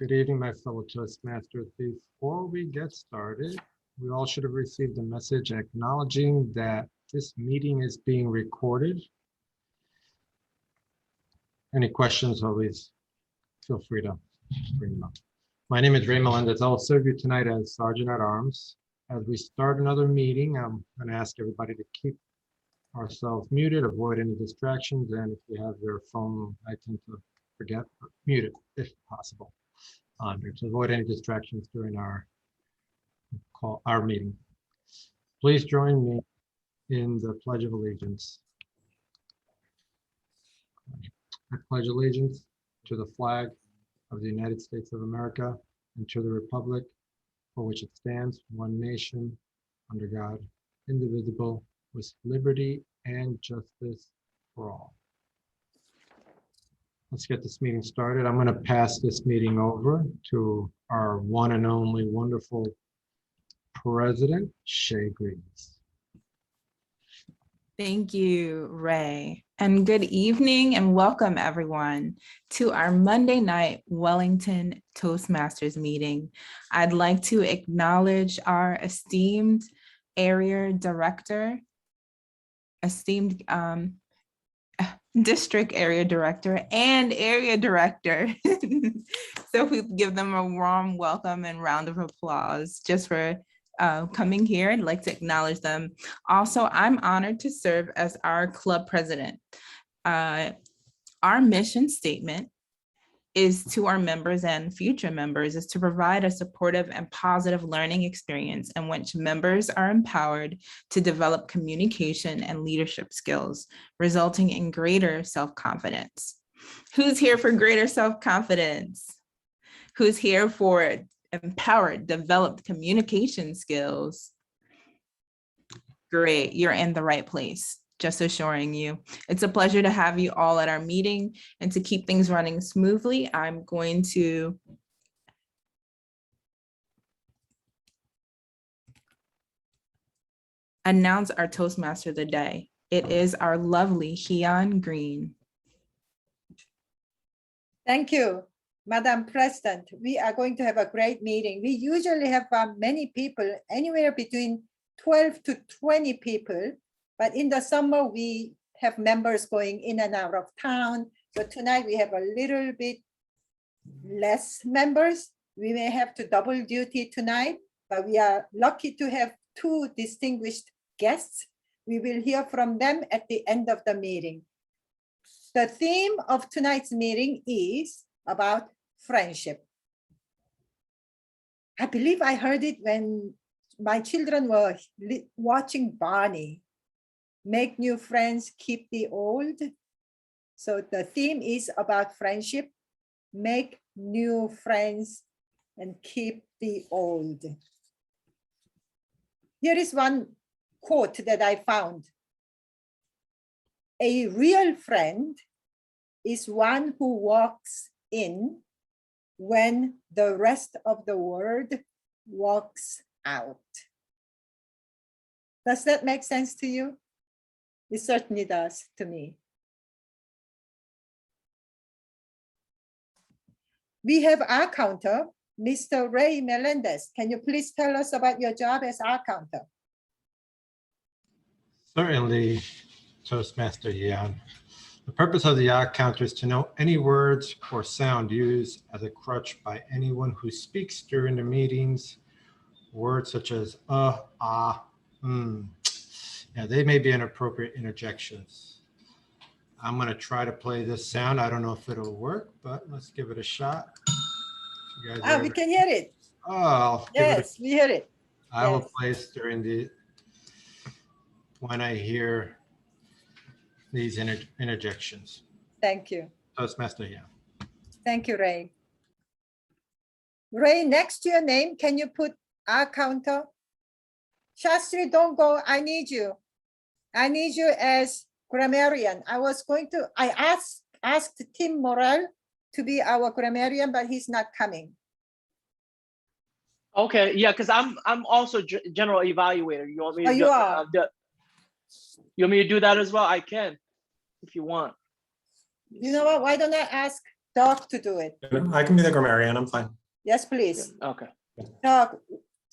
Good evening, my fellow Toastmasters. Before we get started, we all should have received a message acknowledging that this meeting is being recorded. Any questions, always feel free to bring them up. My name is Ray Melendez. I'll serve you tonight as Sergeant at Arms. As we start another meeting, I'm going to ask everybody to keep ourselves muted, avoid any distractions, and if you have your phone, I tend to forget, mute it if possible. To avoid any distractions during our meeting. Please join me in the Pledge of Allegiance. I pledge allegiance to the flag of the United States of America and to the republic for which it stands, one nation, under God, indivisible, with liberty and justice for all. Let's get this meeting started. I'm going to pass this meeting over to our one and only wonderful President, Shay Greaves. Thank you, Ray. And good evening and welcome everyone to our Monday night Wellington Toastmasters meeting. I'd like to acknowledge our esteemed area director, district area director and area director. So we give them a warm welcome and round of applause just for coming here. I'd like to acknowledge them. Also, I'm honored to serve as our club president. Our mission statement is to our members and future members is to provide a supportive and positive learning experience in which members are empowered to develop communication and leadership skills, resulting in greater self-confidence. Who's here for greater self-confidence? Who's here for empowered, developed communication skills? Great, you're in the right place. Just assuring you. It's a pleasure to have you all at our meeting, and to keep things running smoothly, I'm going to announce our Toastmaster of the day. It is our lovely Hyun Green. Thank you, Madam President. We are going to have a great meeting. We usually have many people, anywhere between 12 to 20 people. But in the summer, we have members going in and out of town. So tonight we have a little bit less members. We may have to double duty tonight, but we are lucky to have two distinguished guests. We will hear from them at the end of the meeting. The theme of tonight's meeting is about friendship. I believe I heard it when my children were watching Barney. Make new friends, keep the old. So the theme is about friendship. Make new friends and keep the old. Here is one quote that I found. A real friend is one who walks in when the rest of the world walks out. Does that make sense to you? It certainly does to me. We have our counter, Mr. Ray Melendez. Can you please tell us about your job as our counter? Certainly, Toastmaster Yan. The purpose of the yacht counter is to know any words or sound used as a crutch by anyone who speaks during the meetings. Words such as yeah, they may be inappropriate interjections. I'm going to try to play this sound. I don't know if it'll work, but let's give it a shot. You guys we can hear it. Oh, yes, we hear it. I will play this during when I hear these interjections. Thank you. Toastmaster, yeah. Thank you, Ray. Ray, next to your name, can you put our counter? Shastri, don't go. I need you. I need you as grammarian. I asked Tim Morrell to be our grammarian, but he's not coming. Okay, yeah, because I'm also general evaluator. You want me to you are? You want me to do that as well? I can, if you want. You know what? Why don't I ask Doc to do it. I can be the grammarian, I'm fine. Yes, please. Okay. Doc,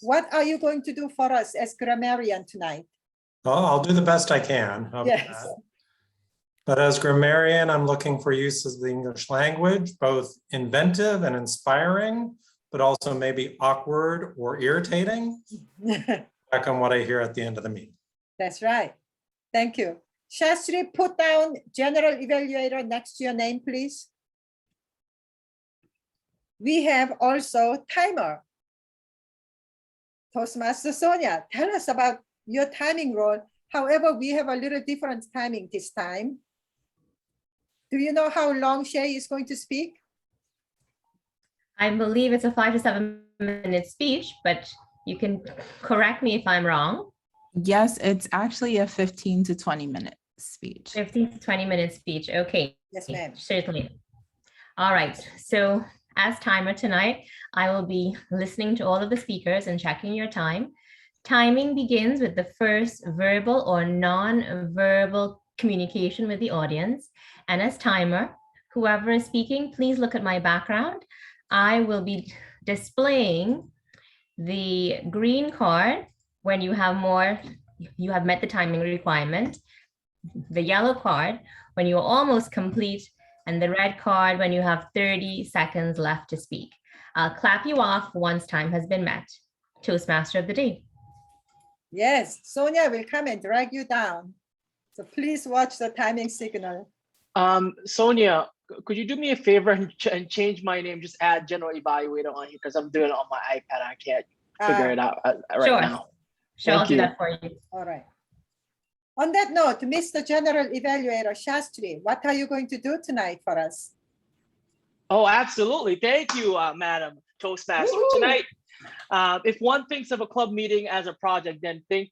what are you going to do for us as grammarian tonight? I'll do the best I can. How about Yes. that? But as grammarian, I'm looking for uses of the English language, both inventive and inspiring, but also maybe awkward or irritating, back on what I hear at the end of the meeting. That's right. Thank you. Shastri, put down general evaluator next to your name, please. We have also timer. Toastmaster Sonia, tell us about your timing role. However, we have a little different timing this time. Do you know how long Shay is going to speak? I believe it's a 5 to 7 minute speech, but you can correct me if I'm wrong. Yes, it's actually a 15 to 20 minute speech. 15 to 20 minute speech. Okay. Yes, ma'am. Certainly. All right. So as timer tonight, I will be listening to all of the speakers and checking your time. Timing begins with the first verbal or non-verbal communication with the audience. And as timer, whoever is speaking, please look at my background. I will be displaying the green card when you have met the timing requirement, the yellow card when you're almost complete, and the red card when you have 30 seconds left to speak. I'll clap you off once time has been met. Toastmaster of the day. Yes, Sonia will come and drag you down. So please watch the timing signal. Sonia, could you do me a favor and change my name? Just add general evaluator on here because I'm doing it on my iPad. I can't figure it out right Sure. now. Sure, I'll Thank do you. that for you. All right. On that note, Mr. General Evaluator Shastri, what are you going to do tonight for us? Oh, absolutely. Thank you, Madam Toastmaster. Woo-hoo. Tonight, if one thinks of a club meeting as a project, then think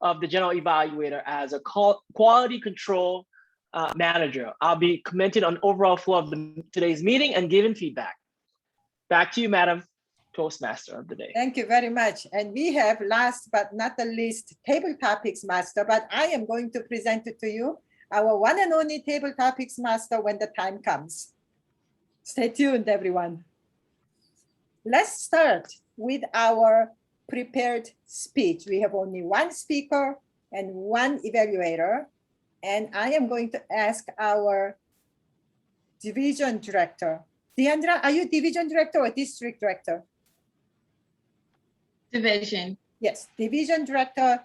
of the general evaluator as a quality control manager. I'll be commenting on overall flow of today's meeting and giving feedback. Back to you, Madam Toastmaster of the day. Thank you very much. And we have last but not the least table topics master, but I am going to present it to you, our one and only table topics master when the time comes. Stay tuned, everyone. Let's start with our prepared speech. We have only one speaker and one evaluator. And I am going to ask our division director. Deandra, are you division director or district director? Division. Yes, division director,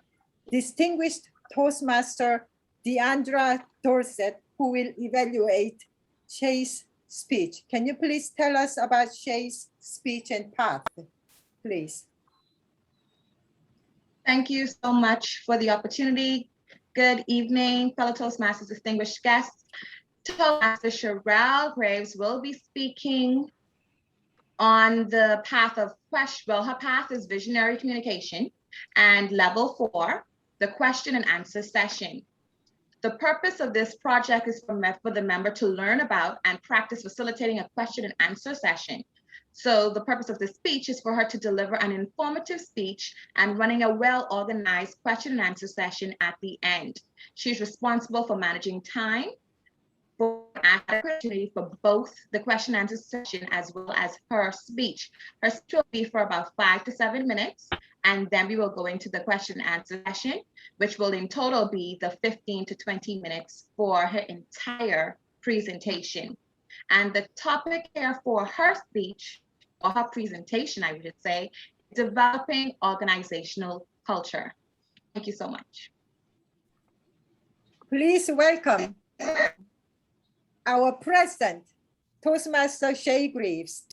distinguished Toastmaster Deandra Dorset, who will evaluate Shay's speech. Can you please tell us about Shay's speech and path, please? Thank you so much for the opportunity. Good evening, fellow Toastmasters, distinguished guests. Toastmaster Sherelle Graves will be speaking on the path of question. Well, her path is visionary communication, and level 4, the question and answer session. The purpose of this project is for the member to learn about and practice facilitating a question and answer session. So the purpose of the speech is for her to deliver an informative speech and running a well-organized question and answer session at the end. She's responsible for managing time, for opportunity for both the question and answer session as well as her speech. Her speech will be for about 5 to 7 minutes, and then we will go into the question and answer session, which will in total be the 15 to 20 minutes for her entire presentation. And the topic here for her speech, or her presentation, I would say, developing organizational culture. Thank you so much. Please welcome our president, Toastmaster Shay Graves.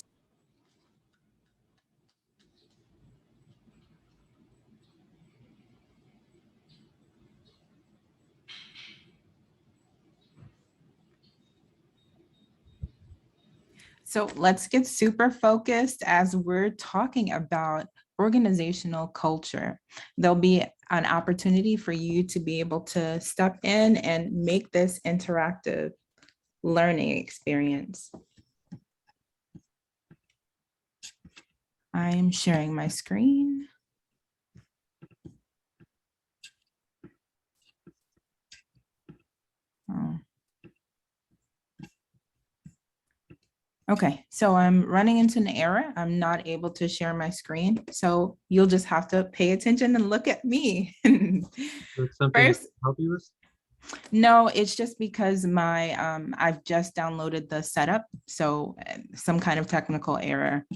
So let's get super focused as we're talking about organizational culture. There'll be an opportunity for you to be able to step in and make this interactive learning experience. I'm sharing my screen. Oh. Okay, so I'm running into an error. I'm not able to share my screen. So you'll just have to pay attention and look at me. There's something I First, can help you with? no, it's just because I've just downloaded the setup. So some kind of technical error.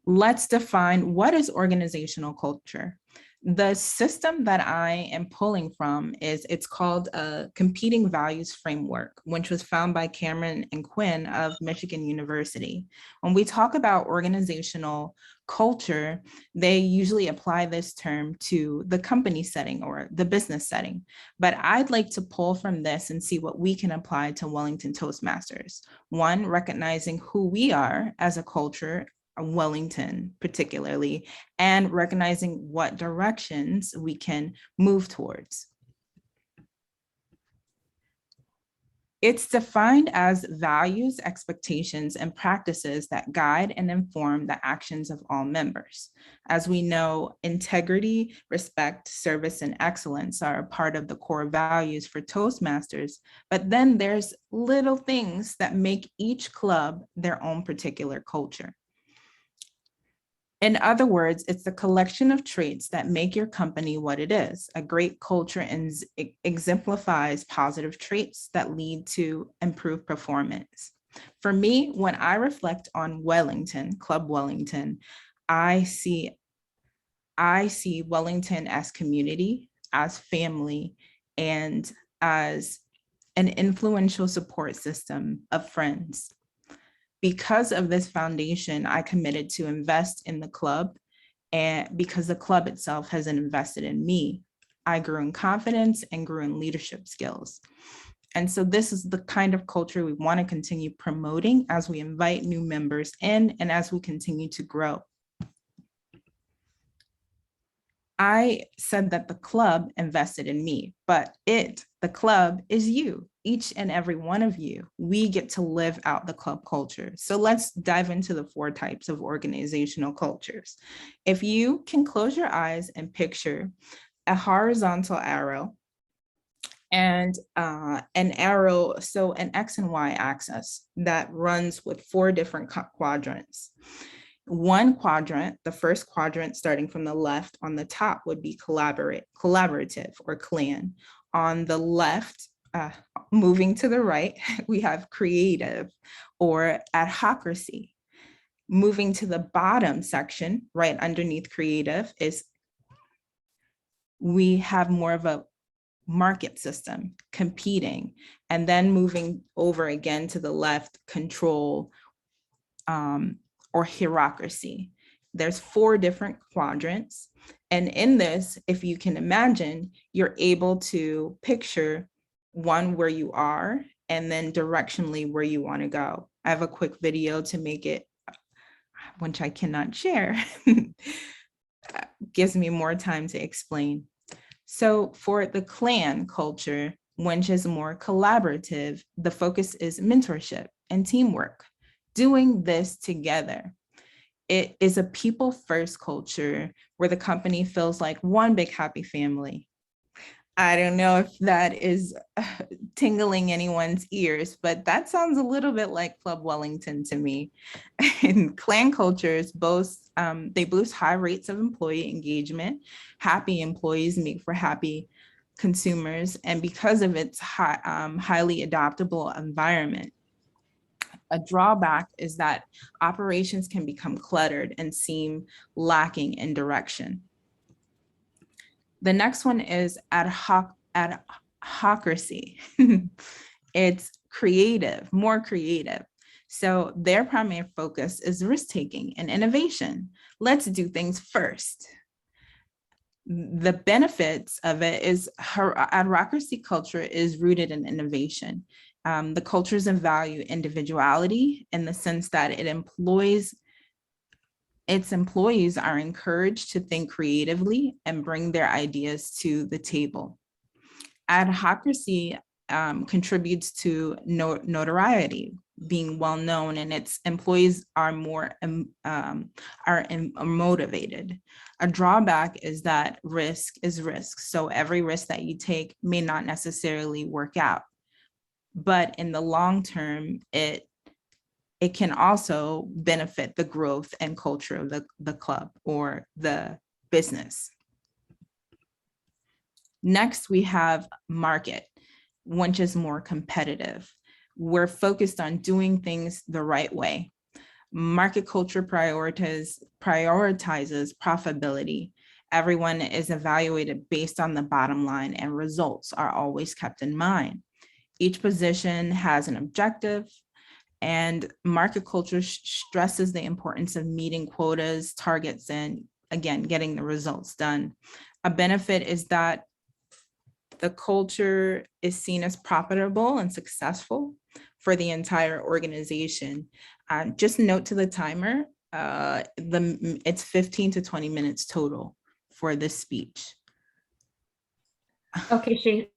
Let's define what is organizational culture. The system that I am pulling from it's called a competing values framework, which was found by Cameron and Quinn of Michigan University. When we talk about organizational culture, they usually apply this term to the company setting or the business setting. But I'd like to pull from this and see what we can apply to Wellington Toastmasters. One, recognizing who we are as a culture, Wellington particularly, and recognizing what directions we can move towards. It's defined as values, expectations, and practices that guide and inform the actions of all members. As we know, integrity, respect, service, and excellence are a part of the core values for Toastmasters, but then there's little things that make each club their own particular culture. In other words, it's the collection of traits that make your company what it is. A great culture exemplifies positive traits that lead to improved performance. For me, when I reflect on Wellington, Club Wellington, I see Wellington as community, as family, and as an influential support system of friends. Because of this foundation, I committed to invest in the club, and because the club itself has invested in me, I grew in confidence and grew in leadership skills. And so this is the kind of culture we want to continue promoting as we invite new members in and as we continue to grow. I said that the club invested in me, but the club is you, each and every one of you. We get to live out the club culture. So let's dive into the 4 types of organizational cultures. If you can close your eyes and picture a horizontal arrow and an arrow, so an X and Y axis that runs with 4 different quadrants. One quadrant, the first quadrant starting from the left on the top would be collaborative or clan. On the left, moving to the right, we have creative or adhocracy. Moving to the bottom section, right underneath creative, is we have more of a market system, competing. And then moving over again to the left, control, or hierarchy. There's 4 different quadrants. And in this, if you can imagine, you're able to picture one where you are and then directionally where you want to go. I have a quick video to make it, which I cannot share, gives me more time to explain. So for the clan culture, which is more collaborative, the focus is mentorship and teamwork. Doing this together. It is a people first culture where the company feels like one big happy family. I don't know if that is tingling anyone's ears, but that sounds a little bit like Club Wellington to me. And clan cultures boast, they boast high rates of employee engagement. Happy employees make for happy consumers. And because of its highly adaptable environment, a drawback is that operations can become cluttered and seem lacking in direction. The next one is adhocracy. It's creative, more creative. So their primary focus is risk-taking and innovation. Let's do things first. The benefits of it is adhocracy culture is rooted in innovation. The cultures and value individuality in the sense that its employees are encouraged to think creatively and bring their ideas to the table. Adhocracy contributes to notoriety, being well known, and its employees are more motivated. A drawback is that risk is risk. So every risk that you take may not necessarily work out. But in the long term, it it can also benefit the growth and culture of the club or the business. Next, we have market, which is more competitive. We're focused on doing things the right way. Market culture prioritizes profitability. Everyone is evaluated based on the bottom line, and results are always kept in mind. Each position has an objective, and market culture stresses the importance of meeting quotas, targets, and again, getting the results done. A benefit is that the culture is seen as profitable and successful for the entire organization. Just note to the timer, it's 15 to 20 minutes total for this speech. Okay, Shay.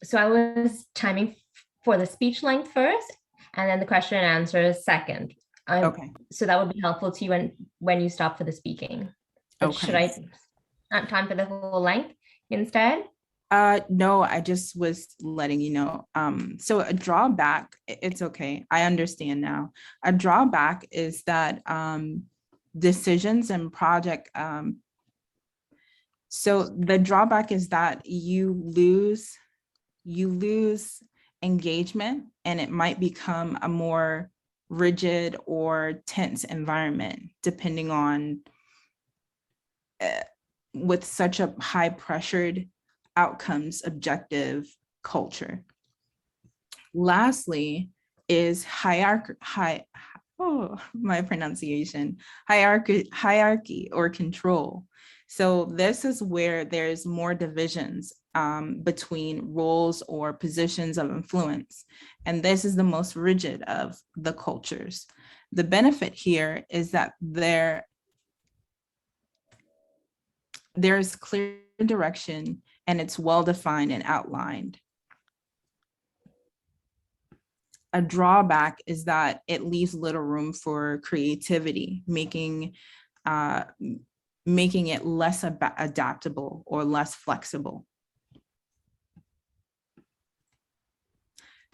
So I was timing for the speech length first, and then the question and answer second. Okay. So that would be helpful to you when you stop for the speaking. But Okay. should I not time for the whole length instead? No, I just was letting you know. So a drawback, it's okay. I understand now. A drawback is that decisions and project. So the drawback is that you lose engagement, and it might become a more rigid or tense environment, depending on with such a high pressured outcomes objective culture. Lastly is hierarchy or control. So this is where there's more divisions between roles or positions of influence. And this is the most rigid of the cultures. The benefit here is that there's clear direction, and it's well-defined and outlined. A drawback is that it leaves little room for creativity, making it less adaptable or less flexible.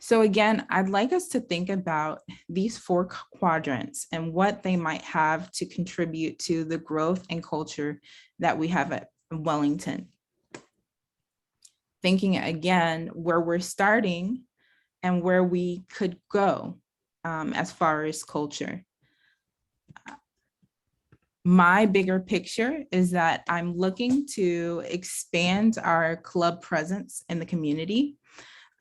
So again, I'd like us to think about these 4 quadrants and what they might have to contribute to the growth and culture that we have at Wellington. Thinking again where we're starting and where we could go as far as culture. My bigger picture is that I'm looking to expand our club presence in the community,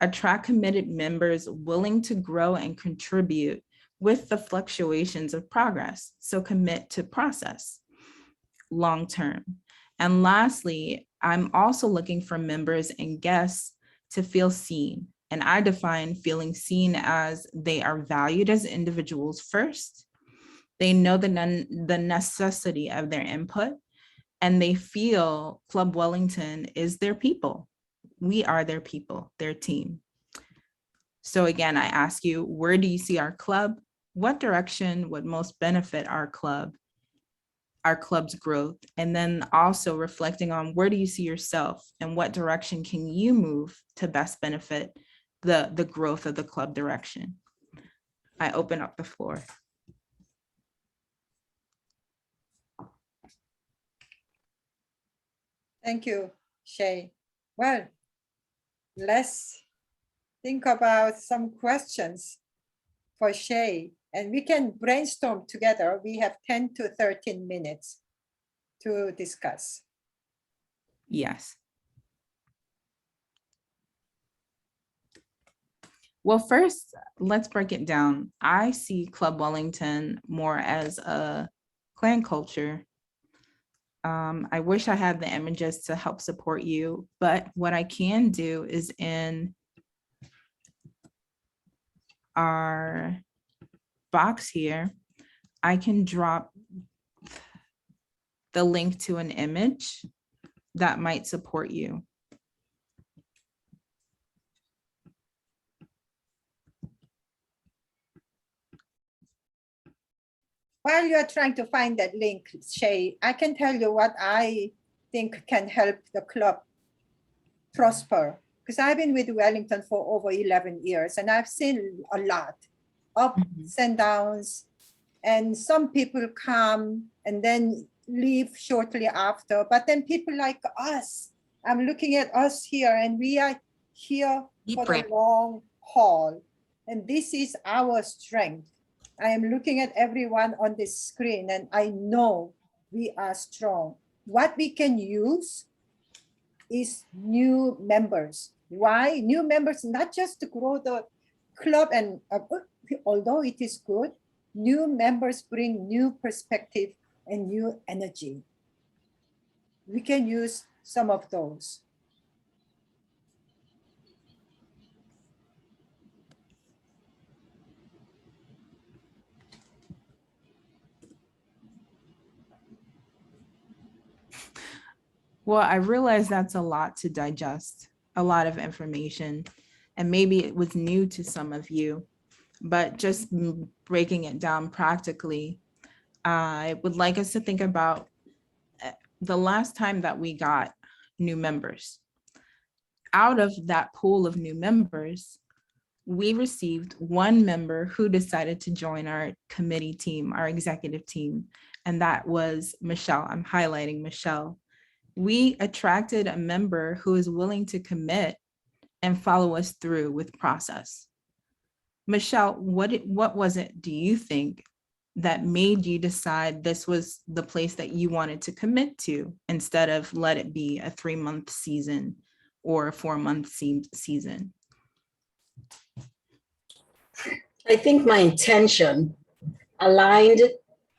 attract committed members willing to grow and contribute with the fluctuations of progress. So commit to process long-term. And lastly, I'm also looking for members and guests to feel seen. And I define feeling seen as they are valued as individuals first. They know the necessity of their input, and they feel Club Wellington is their people. We are their people, their team. So again, I ask you, where do you see our club? What direction would most benefit our club's growth? And then also reflecting on where do you see yourself, and what direction can you move to best benefit the growth of the club direction? I open up the floor. Thank you, Shay. Well, let's think about some questions for Shay, and we can brainstorm together. We have 10 to 13 minutes to discuss. Yes. Well, first, let's break it down. I see Club Wellington more as a clan culture. I wish I had the images to help support you, but what I can do is in our box here, I can drop the link to an image that might support you. While you are trying to find that link, Shay, I can tell you what I think can help the club prosper. Because I've been with Wellington for over 11 years, and I've seen a lot. ups and downs. And some people come and then leave shortly after. But then people like us, I'm looking at us here, and we are here for the long haul. And this is our strength. I am looking at everyone on this screen, and I know we are strong. What we can use is new members. Why? New members, not just to grow the club, and although it is good, new members bring new perspective and new energy. We can use some of those. Well, I realize that's a lot to digest, a lot of information, and maybe it was new to some of you, but just breaking it down practically, I would like us to think about the last time that we got new members. Out of that pool of new members, we received one member who decided to join our committee team, our executive team, and that was Michelle. I'm highlighting Michelle. We attracted a member who is willing to commit and follow us through with process. Michelle, what was it, do you think, that made you decide this was the place that you wanted to commit to instead of let it be a 3-month season or a 4-month season? I think my intention aligned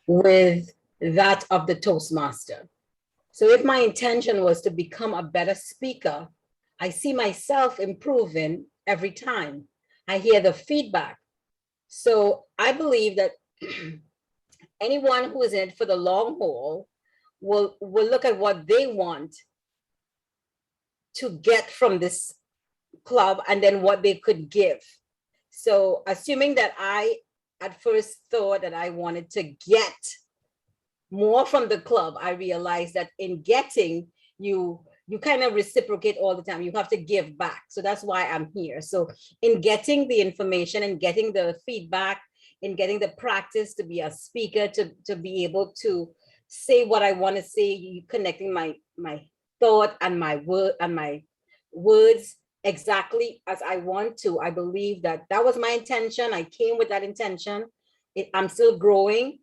with that of the Toastmaster. So if my intention was to become a better speaker, I see myself improving every time. I hear the feedback. So I believe that anyone who is in it for the long haul will look at what they want to get from this club and then what they could give. So assuming that I at first thought that I wanted to get more from the club, I realized that in getting, you kind of reciprocate all the time. You have to give back. So that's why I'm here. So in getting the information and getting the feedback, in getting the practice to be a speaker, to be able to say what I want to say, you connecting my thought and my words exactly as I want to. I believe that was my intention. I came with that intention. I'm still growing.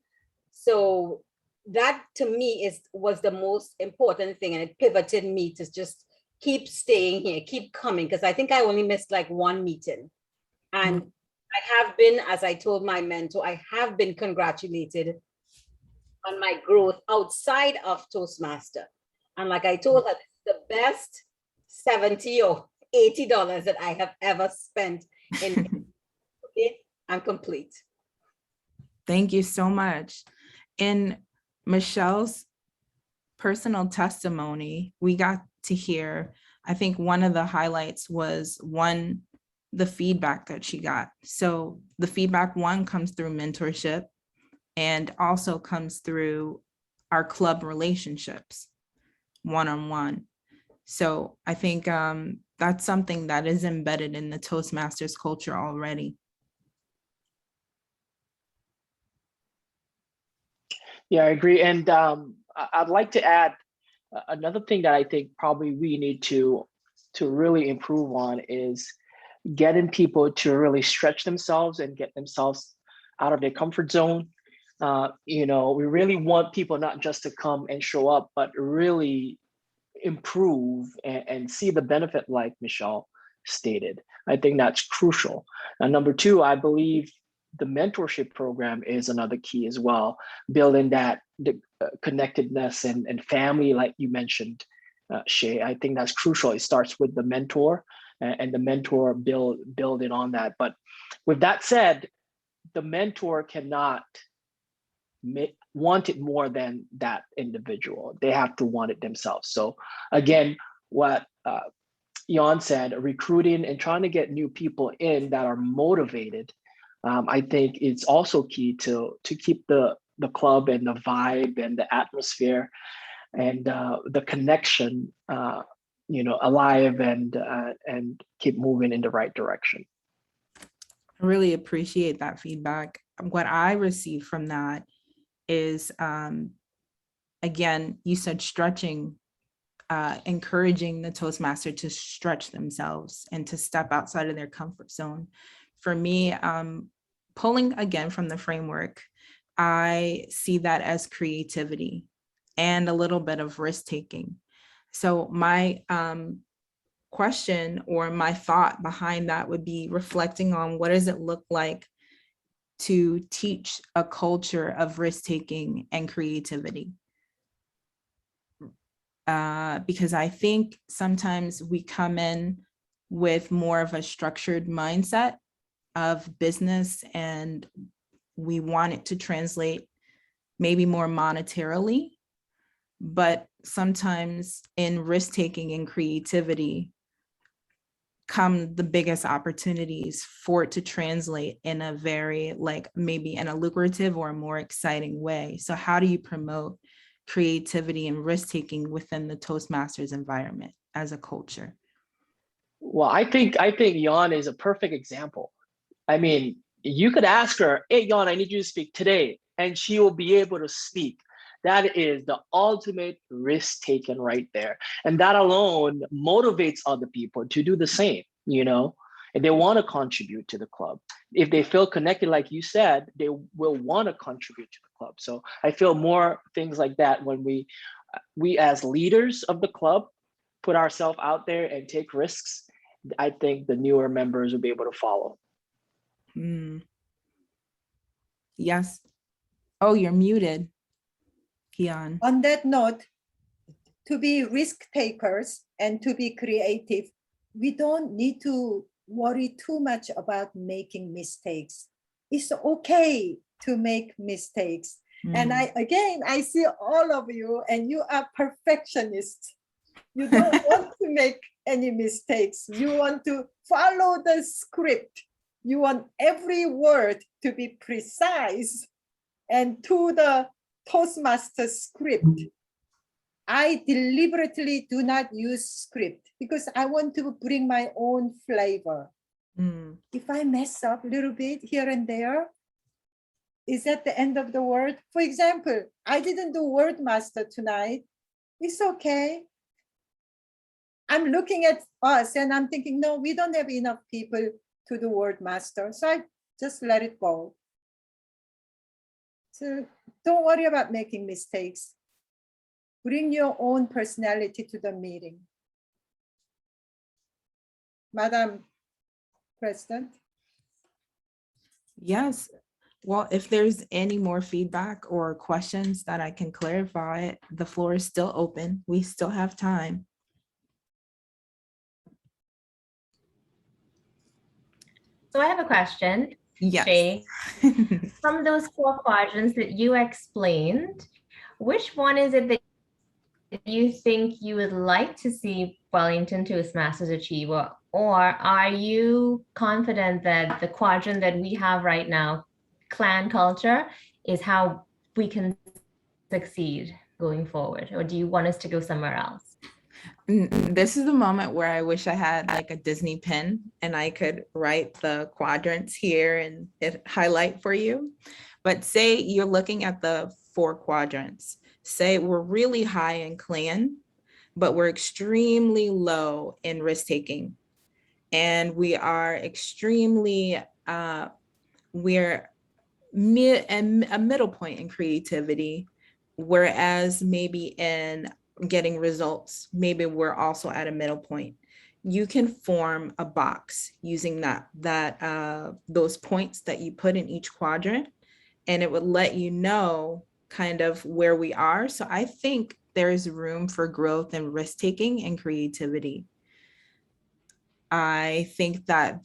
So that to me was the most important thing, and it pivoted me to just keep staying here, keep coming, because I think I only missed like one meeting. And I have been, as I told my mentor, I have been congratulated on my growth outside of Toastmaster. And like I told her, the best $70 or $80 that I have ever spent in it. I'm complete. Thank you so much. In Michelle's personal testimony, we got to hear, I think one of the highlights was the feedback that she got. So the feedback comes through mentorship and also comes through our club relationships, one-on-one. So I think that's something that is embedded in the Toastmasters culture already. Yeah, I agree. And I'd like to add another thing that I think probably we need to really improve on is getting people to really stretch themselves and get themselves out of their comfort zone. We really want people not just to come and show up, but really improve and see the benefit like Michelle stated. I think that's crucial. And number two, I believe the mentorship program is another key as well, building the connectedness and family, like you mentioned, Shay. I think that's crucial. It starts with the mentor and the mentor building on that. But with that said, the mentor cannot want it more than that individual. They have to want it themselves. So again, what Jan said, recruiting and trying to get new people in that are motivated, I think it's also key to keep the club and the vibe and the atmosphere and the connection, alive and keep moving in the right direction. I really appreciate that feedback. What I received from that is, again, you said stretching, encouraging the Toastmaster to stretch themselves and to step outside of their comfort zone. For me, pulling again from the framework, I see that as creativity and a little bit of risk taking. So my question or my thought behind that would be reflecting on what does it look like to teach a culture of risk taking and creativity. Because I think sometimes we come in with more of a structured mindset of business and we want it to translate maybe more monetarily, but sometimes in risk taking and creativity come the biggest opportunities for it to translate in a very, like, maybe in a lucrative or a more exciting way. So how do you promote creativity and risk-taking within the Toastmasters environment as a culture? Well, I think Jan is a perfect example. I mean, you could ask her, hey, Jan, I need you to speak today, and she will be able to speak. That is the ultimate risk taken right there. And that alone motivates other people to do the same, you know, and they want to contribute to the club. If they feel connected, like you said, they will want to contribute to the club. So I feel more things like that when we as leaders of the club put ourselves out there and take risks, I think the newer members will be able to follow. Yes. Oh, you're muted, Kian. On that note, to be risk takers and to be creative, we don't need to worry too much about making mistakes. It's okay to make mistakes. And I see all of you and you are perfectionists. You don't want to make any mistakes. You want to follow the script. You want every word to be precise and to the Toastmaster script. I deliberately do not use script because I want to bring my own flavor. If I mess up a little bit here and there, is that the end of the world? For example, I didn't do word master tonight. It's okay. I'm looking at us and I'm thinking, no, we don't have enough people to do word master. So I just let it go. So don't worry about making mistakes. Bring your own personality to the meeting. Madam President. Yes. Well, if there's any more feedback or questions that I can clarify, the floor is still open. We still have time. So I have a question. Yes. Shay. From those 4 quadrants that you explained, which one is it that you think you would like to see Wellington Toastmasters achieve? Or are you confident that the quadrant that we have right now, clan culture, is how we can succeed going forward? Or do you want us to go somewhere else? This is the moment where I wish I had like a Disney pin and I could write the quadrants here and highlight for you. But say you're looking at the 4 quadrants. Say we're really high in clan, but we're extremely low in risk taking. And we are extremely, we're a middle point in creativity, whereas maybe in getting results, maybe we're also at a middle point. You can form a box using those points that you put in each quadrant, and it would let you know kind of where we are. So I think there's room for growth and risk-taking and creativity. I think that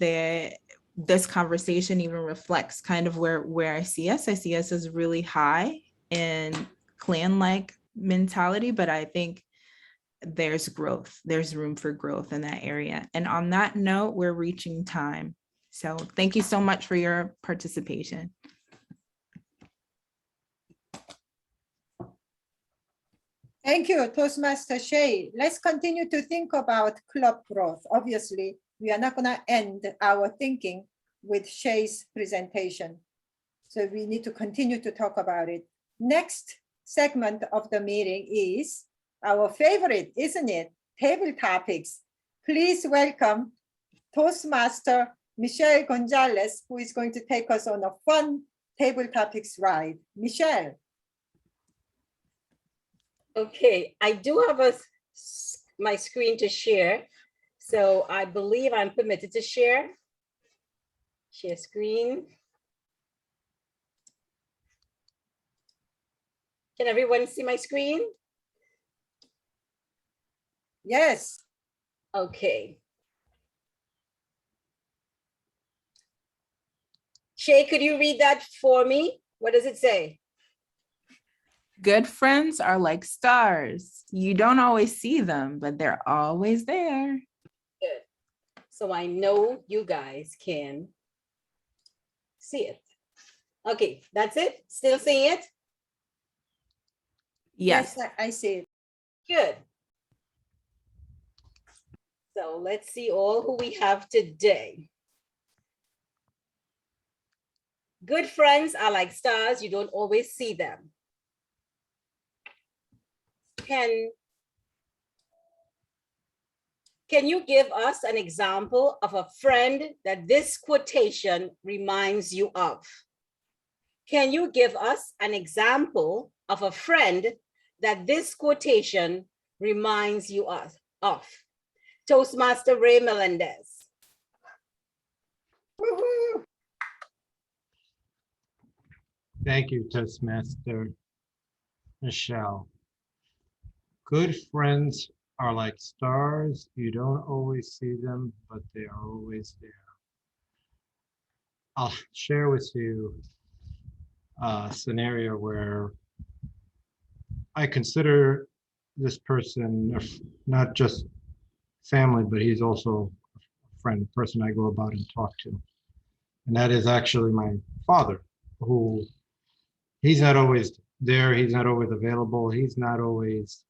this conversation even reflects kind of where I see us. I see us as really high in clan-like mentality, but I think there's growth. There's room for growth in that area. And on that note, we're reaching time. So thank you so much for your participation. Thank you, Toastmaster Shay. Let's continue to think about club growth. Obviously, we are not going to end our thinking with Shay's presentation. So we need to continue to talk about it. Next segment of the meeting is our favorite, isn't it? Table topics. Please welcome Toastmaster Michelle Gonzalez, who is going to take us on a fun table topics ride. Michelle. Okay, I do have my screen to share. So I believe I'm permitted to share. Share screen. Can everyone see my screen? Yes. Okay. Shay, could you read that for me? What does it say? Good friends are like stars. You don't always see them, but they're always there. Good. So I know you guys can see it. Okay, that's it. Still seeing it? Yes. I see it. Good. So let's see all who we have today. Good friends are like stars. You don't always see them. Can you give us an example of a friend that this quotation reminds you of? Can you give us an example of a friend that this quotation reminds you of? Toastmaster Ray Melendez. Woohoo. Thank you, Toastmaster Michelle. Good friends are like stars. You don't always see them, but they are always there. I'll share with you a scenario where I consider this person not just family, but he's also a friend, a person I go about and talk to. And that is actually my father, who he's not always there. He's not always available. He's not always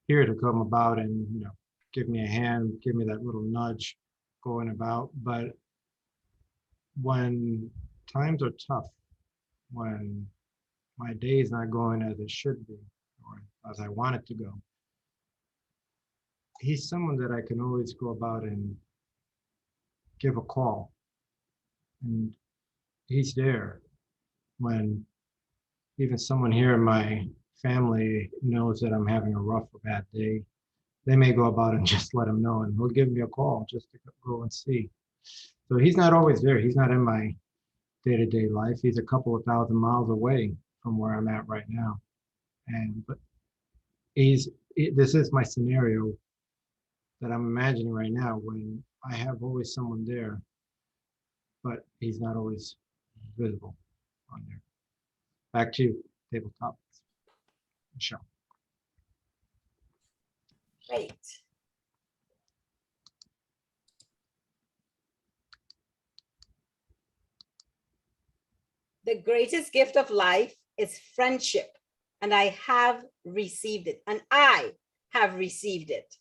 here to come about and, you know, give me a hand, give me that little nudge going about. But when times are tough, when my day is not going as it should be, or as I want it to go, he's someone that I can always go about and give a call. And he's there when even someone here in my family knows that I'm having a rough or bad day. They may go about and just let him know, and he'll give me a call just to go and see. So he's not always there. He's not in my day-to-day life. He's a couple of thousand miles away from where I'm at right now. But this is my scenario that I'm imagining right now, when I have always someone there, but he's not always visible on there. Back to you, table topics. Michelle. Great. The greatest gift of life is friendship, and I have received it, and I have received it.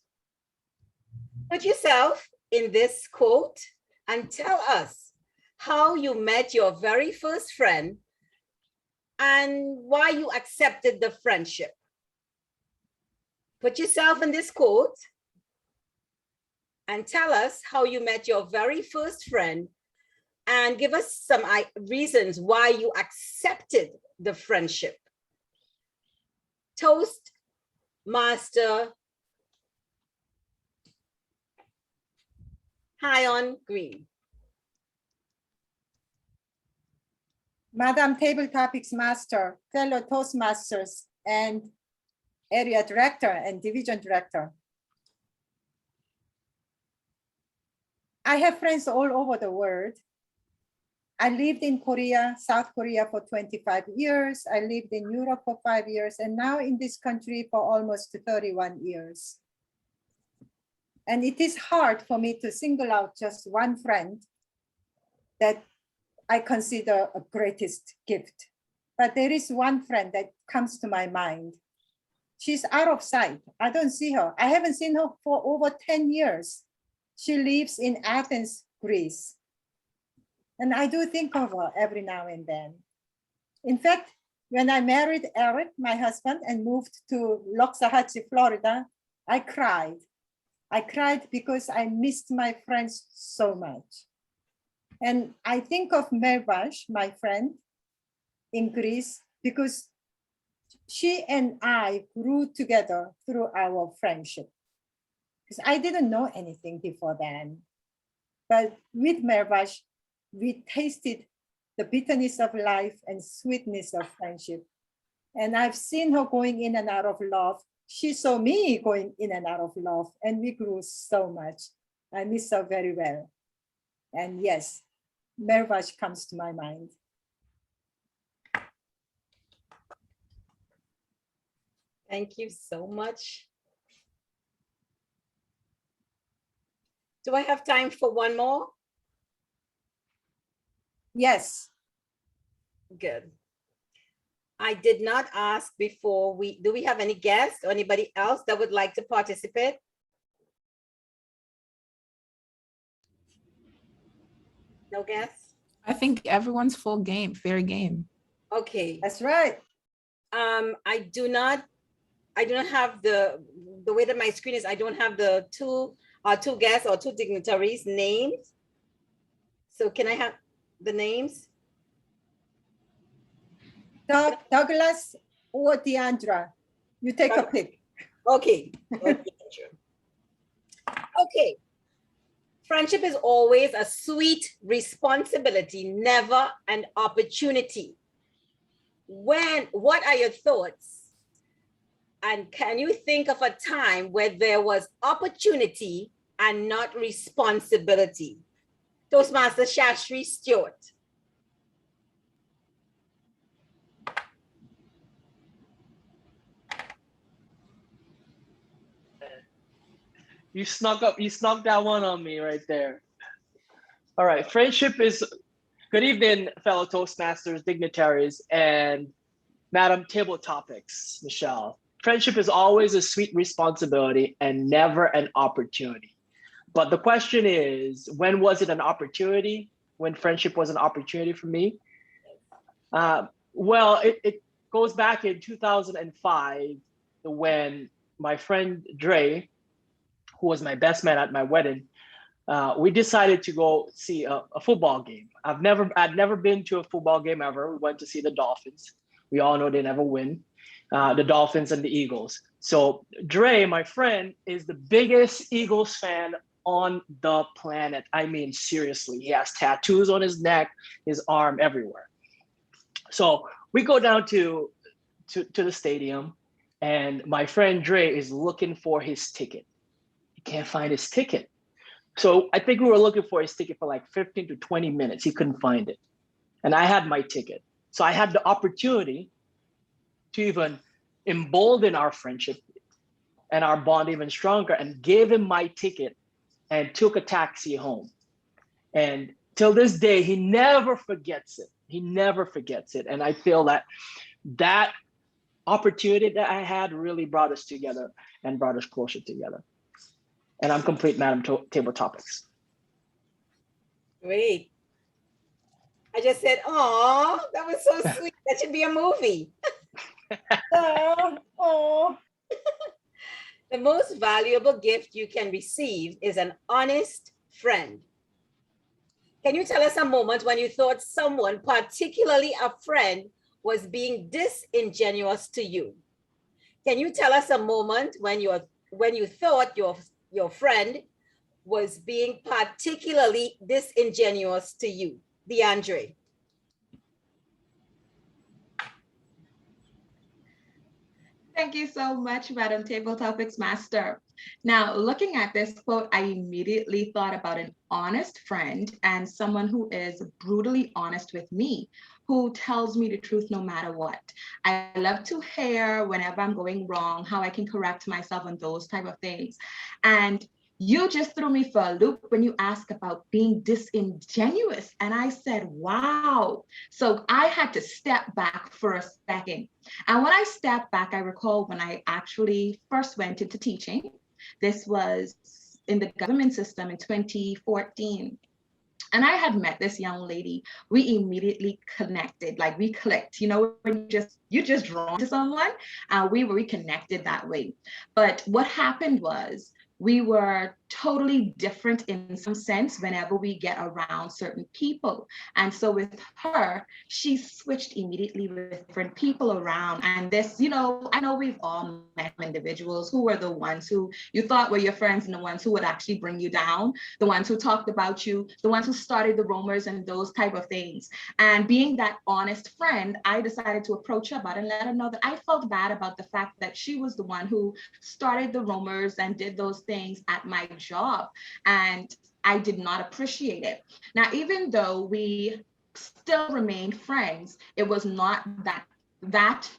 Put yourself in this quote and tell us how you met your very first friend and why you accepted the friendship. Put yourself in this quote and tell us how you met your very first friend and give us some reasons why you accepted the friendship. Toastmaster Hyon Green. Madam Table Topics Master, fellow Toastmasters, and area director and division director. I have friends all over the world. I lived in Korea, South Korea for 25 years. I lived in Europe for 5 years, and now in this country for almost 31 years. And it is hard for me to single out just one friend that I consider a greatest gift. But there is one friend that comes to my mind. She's out of sight. I don't see her. I haven't seen her for over 10 years. She lives in Athens, Greece. And I do think of her every now and then. In fact, when I married Eric, my husband, and moved to Loxahatchee, Florida, I cried. I cried because I missed my friends so much. And I think of Mervash, my friend in Greece, because she and I grew together through our friendship. Because I didn't know anything before then. But with Mervash, we tasted the bitterness of life and sweetness of friendship. And I've seen her going in and out of love. She saw me going in and out of love, and we grew so much. I miss her very well. And yes, Mervash comes to my mind. Thank you so much. Do I have time for one more? Yes. Good. I did not ask before do we have any guests or anybody else that would like to participate? No guests? I think everyone's full game, fair game. Okay. That's right. I do not have the way that my screen is, I don't have the two guests or two dignitaries' names. So can I have the names? Douglas or Deandra, you take a pick. Okay. Okay. Friendship is always a sweet responsibility, never an opportunity. What are your thoughts? And can you think of a time where there was opportunity and not responsibility? Toastmaster Shastri Stewart. You snuck that one on me right there. All right, friendship is, good evening, fellow Toastmasters, dignitaries, and Madam Table Topics, Michelle. Friendship is always a sweet responsibility and never an opportunity. But the question is, when was it an opportunity? When friendship was an opportunity for me? Well, it goes back in 2005 when my friend Dre, who was my best man at my wedding, we decided to go see a football game. I'd never been to a football game ever. We went to see the Dolphins. We all know they never win, the Dolphins and the Eagles. So Dre, my friend, is the biggest Eagles fan on the planet. I mean, seriously, he has tattoos on his neck, his arm, everywhere. So we go down to the stadium, and my friend Dre is looking for his ticket. He can't find his ticket. So I think we were looking for his ticket for like 15 to 20 minutes. He couldn't find it. And I had my ticket. So I had the opportunity to even embolden our friendship and our bond even stronger, and gave him my ticket and took a taxi home. And till this day, he never forgets it. He never forgets it. And I feel that opportunity that I had really brought us together and brought us closer together. And I'm complete, Madam Table Topics. Great. I just said, oh, that was so sweet. That should be a movie. Oh. The most valuable gift you can receive is an honest friend. Can you tell us a moment when you thought someone, particularly a friend, was being disingenuous to you? Can you tell us a moment when you thought your friend was being particularly disingenuous to you? DeAndre. Thank you so much, Madam Table Topics Master. Now, looking at this quote, I immediately thought about an honest friend and someone who is brutally honest with me, who tells me the truth no matter what. I love to hear whenever I'm going wrong, how I can correct myself on those type of things. And you just threw me for a loop when you asked about being disingenuous. And I said, wow. So I had to step back for a second. And when I stepped back, I recall when I actually first went into teaching. This was in the government system in 2014. And I had met this young lady. We immediately connected, like we clicked, you know, when you just drawn to someone, we connected that way. But what happened was we were totally different in some sense whenever we get around certain people. And so with her, she switched immediately with different people around. And this, you know, I know we've all met individuals who were the ones who you thought were your friends and the ones who would actually bring you down, the ones who talked about you, the ones who started the rumors and those type of things. And being that honest friend, I decided to approach her about it and let her know that I felt bad about the fact that she was the one who started the rumors and did those things at my job, and I did not appreciate it. Now, even though we still remained friends, it was not that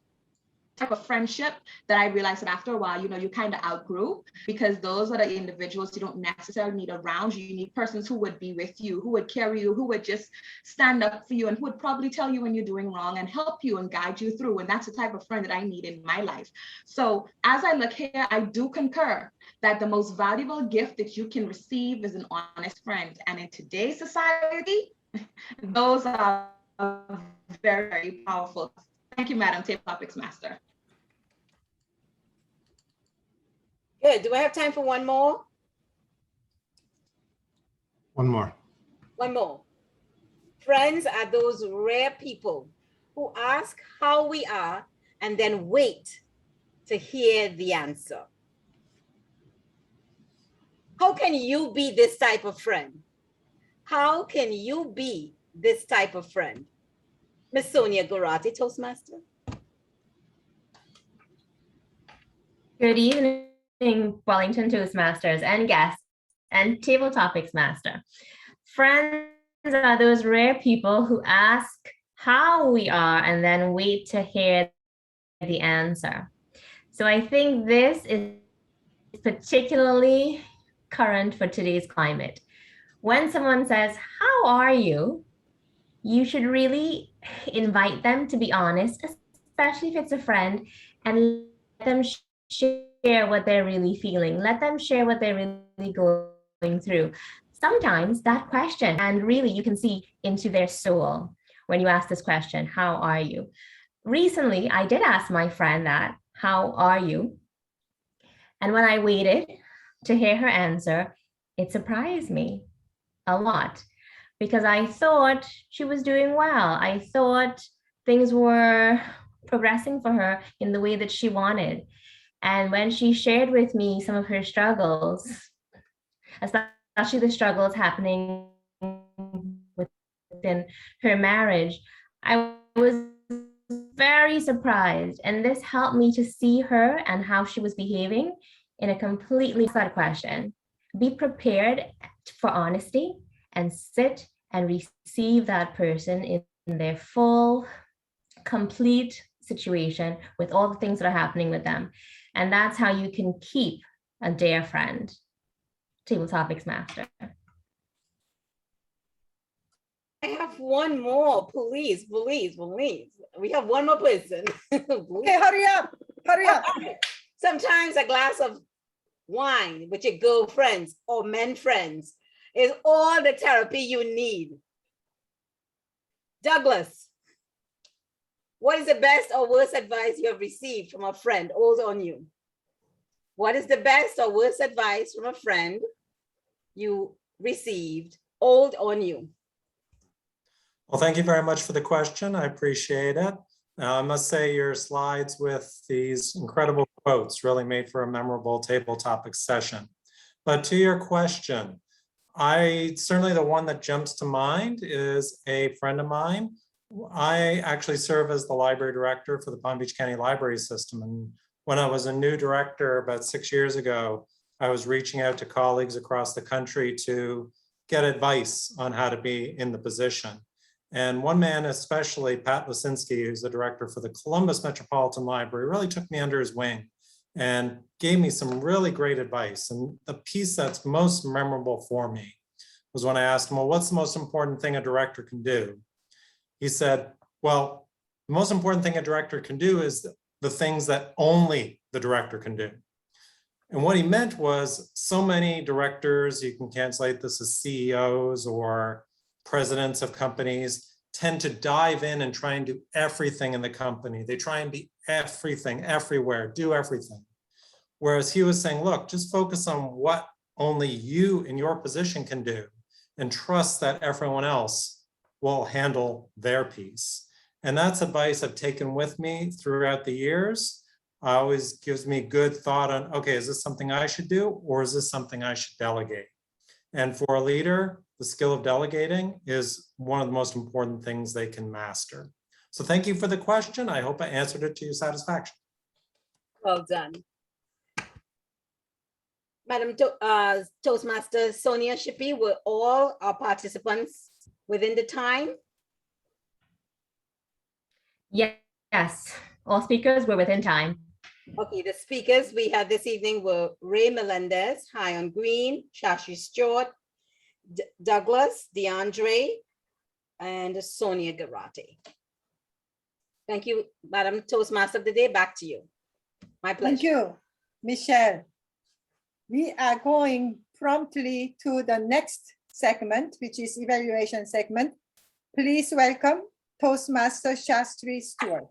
type of friendship that I realized that after a while, you know, you kind of outgrew, because those are the individuals you don't necessarily need around you. You need persons who would be with you, who would carry you, who would just stand up for you, and who would probably tell you when you're doing wrong and help you and guide you through. And that's the type of friend that I need in my life. So as I look here, I do concur that the most valuable gift that you can receive is an honest friend. And in today's society, those are very, very powerful. Thank you, Madam Table Topics Master. Good. Do I have time for one more? One more. One more. Friends are those rare people who ask how we are and then wait to hear the answer. How can you be this type of friend? How can you be this type of friend? Miss Sonia Gorati, Toastmaster. Good evening, Wellington Toastmasters and guests and Table Topics Master. Friends are those rare people who ask how we are and then wait to hear the answer. So I think this is particularly current for today's climate. When someone says, "How are you?" you should really invite them to be honest, especially if it's a friend, and let them share what they're really feeling. Let them share what they're really going through. Sometimes that question, and really you can see into their soul when you ask this question, "How are you?" Recently, I did ask my friend that, "How are you?" And when I waited to hear her answer, it surprised me a lot, because I thought she was doing well. I thought things were progressing for her in the way that she wanted. And when she shared with me some of her struggles, especially the struggles happening within her marriage, I was very surprised. And this helped me to see her and how she was behaving in a completely set question. Be prepared for honesty and sit and receive that person in their full, complete situation with all the things that are happening with them. And that's how you can keep a dear friend. Table Topics Master. I have one more, please. We have one more person. Okay, hurry up. Sometimes a glass of wine with your girlfriends or men friends is all the therapy you need. Douglas, what is the best or worst advice you have received from a friend, old on you? What is the best or worst advice from a friend you received, old on you? Well, thank you very much for the question. I appreciate it. I must say your slides with these incredible quotes really made for a memorable table topics session. But to your question, certainly the one that jumps to mind is a friend of mine. I actually serve as the library director for the Palm Beach County Library System. And when I was a new director about 6 years ago, I was reaching out to colleagues across the country to get advice on how to be in the position. And one man especially, Pat Lisinski, who's the director for the Columbus Metropolitan Library, really took me under his wing and gave me some really great advice. And the piece that's most memorable for me was when I asked him, well, what's the most important thing a director can do? He said, well, the most important thing a director can do is the things that only the director can do. And what he meant was so many directors, you can translate this as CEOs or presidents of companies tend to dive in and try and do everything in the company. They try and be everything, everywhere, do everything. Whereas he was saying, look, just focus on what only you in your position can do and trust that everyone else will handle their piece. And that's advice I've taken with me throughout the years. Always gives me good thought on, okay, is this something I should do or is this something I should delegate? And for a leader, the skill of delegating is one of the most important things they can master. So thank you for the question. I hope I answered it to your satisfaction. Well done. Madam Toastmaster Sonia Shippey, were all our participants within the time? Yes, all speakers were within time. Okay, the speakers we had this evening were Ray Melendez, Hyon Green, Shashi Stewart, Douglas, DeAndre, and Sonia Garate. Thank you, Madam Toastmaster of the Day. Back to you. My pleasure. Thank you, Michelle. We are going promptly to the next segment, which is evaluation segment. Please welcome Toastmaster Shastri Stewart.